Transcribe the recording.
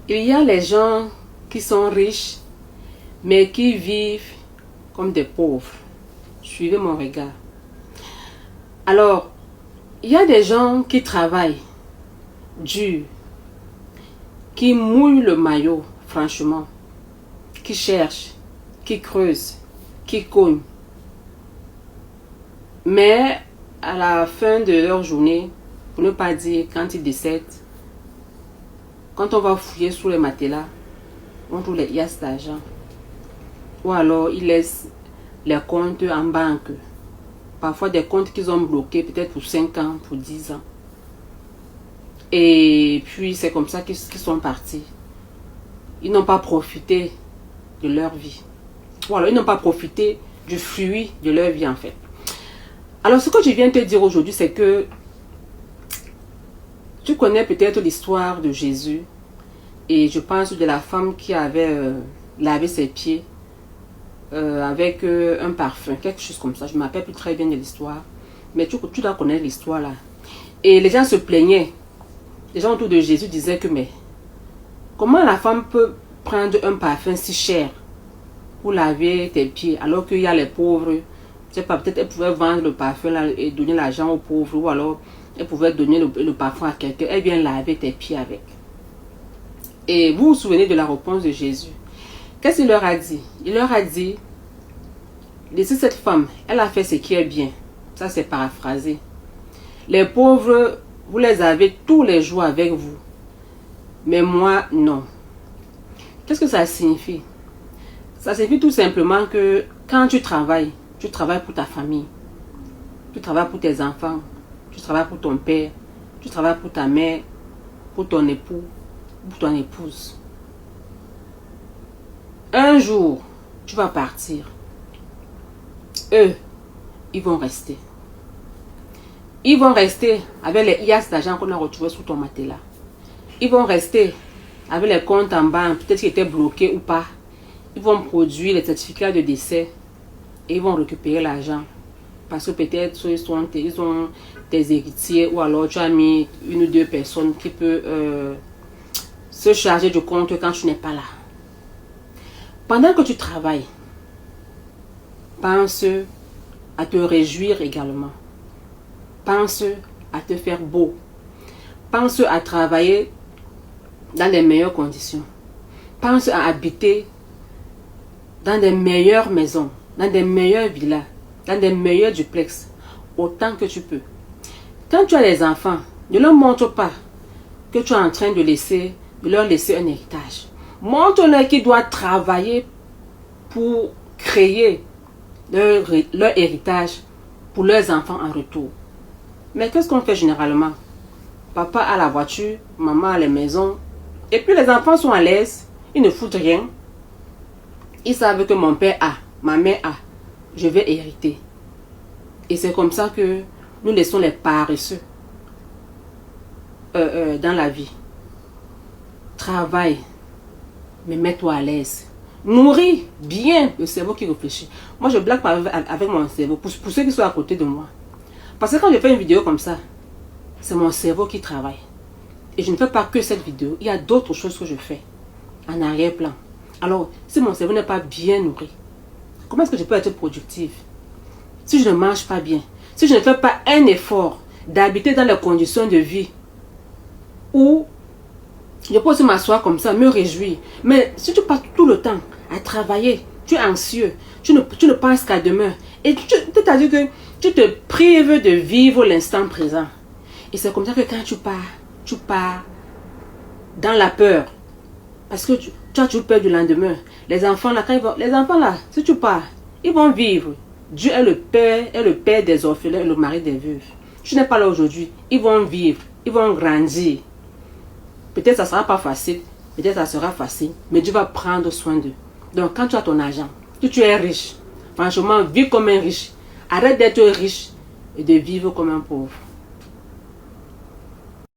Il y a les gens qui sont riches, mais qui vivent comme des pauvres. Suivez mon regard. Alors, il y a des gens qui travaillent dur, qui mouillent le maillot, franchement, qui cherchent, qui creusent, qui cognent. Mais à la fin de leur journée, pour ne pas dire quand ils décèdent, quand on va fouiller sous les matelas, on trouve les liasses d'argent. Ou alors ils laissent les comptes en banque. Parfois des comptes qu'ils ont bloqués peut-être pour 5 ans, pour 10 ans. Et puis c'est comme ça qu'ils sont partis. Ils n'ont pas profité de leur vie. Ou alors ils n'ont pas profité du fruit de leur vie en fait. Alors ce que je viens de te dire aujourd'hui, c'est que tu connais peut-être l'histoire de Jésus. Et je pense de la femme qui avait lavé ses pieds avec un parfum, quelque chose comme ça. Je ne me rappelle plus très bien de l'histoire. Mais tu dois connaître l'histoire là. Et les gens se plaignaient. Les gens autour de Jésus disaient que mais comment la femme peut prendre un parfum si cher pour laver tes pieds alors qu'il y a les pauvres. Je sais pas, peut-être elle pouvait vendre le parfum là et donner l'argent aux pauvres, ou alors elle pouvait donner le parfum à quelqu'un. Elle vient laver tes pieds avec. Et vous vous souvenez de la réponse de Jésus. Qu'est-ce qu'il leur a dit? Il leur a dit, laissez cette femme, elle a fait ce qui est bien. Ça c'est paraphrasé. Les pauvres, vous les avez tous les jours avec vous. Mais moi, non. Qu'est-ce que ça signifie? Ça signifie tout simplement que quand tu travailles pour ta famille. Tu travailles pour tes enfants. Tu travailles pour ton père. Tu travailles pour ta mère. Pour ton époux. Pour ton épouse. Un jour, tu vas partir. Eux, ils vont rester. Ils vont rester avec les liasses d'argent qu'on a retrouvés sous ton matelas. Ils vont rester avec les comptes en banque, peut-être qu'ils étaient bloqués ou pas. Ils vont produire les certificats de décès et ils vont récupérer l'argent. Parce que peut-être ils ont des héritiers ou alors tu as mis une ou deux personnes qui peuvent se charger du compte quand tu n'es pas là. Pendant que tu travailles, pense à te réjouir également. Pense à te faire beau. Pense à travailler dans les meilleures conditions. Pense à habiter dans des meilleures maisons, dans des meilleures villas, dans des meilleurs duplex, autant que tu peux. Quand tu as des enfants, ne leur montre pas que tu es en train de leur laisser un héritage. Montre-leur qu'ils doivent travailler pour créer leur héritage pour leurs enfants en retour. Mais qu'est-ce qu'on fait généralement? Papa a la voiture, maman a les maisons, et puis les enfants sont à l'aise, ils ne foutent rien. Ils savent que mon père a, ma mère a, je vais hériter. Et c'est comme ça que nous laissons les paresseux dans la vie. Travaille, mais mets-toi à l'aise. Nourris bien le cerveau qui réfléchit. Moi, je blague avec mon cerveau pour ceux qui sont à côté de moi. Parce que quand je fais une vidéo comme ça, c'est mon cerveau qui travaille. Et je ne fais pas que cette vidéo. Il y a d'autres choses que je fais en arrière-plan. Alors, si mon cerveau n'est pas bien nourri, comment est-ce que je peux être productive? Si je ne mange pas bien, si je ne fais pas un effort d'habiter dans les conditions de vie où je peux aussi m'asseoir comme ça, me réjouir. Mais si tu passes tout le temps à travailler, tu es anxieux, tu ne penses qu'à demain. Et c'est-à-dire que tu te prives de vivre l'instant présent. Et c'est comme ça que quand tu pars dans la peur. Parce que tu as toujours peur du lendemain. Les enfants là, si tu pars, ils vont vivre. Dieu est le père des orphelins et le mari des veuves. Tu n'es pas là aujourd'hui, ils vont vivre, ils vont grandir. Peut-être ça ne sera pas facile, peut-être ça sera facile, mais Dieu va prendre soin d'eux. Donc quand tu as ton argent, si tu es riche, franchement, vis comme un riche. Arrête d'être riche et de vivre comme un pauvre.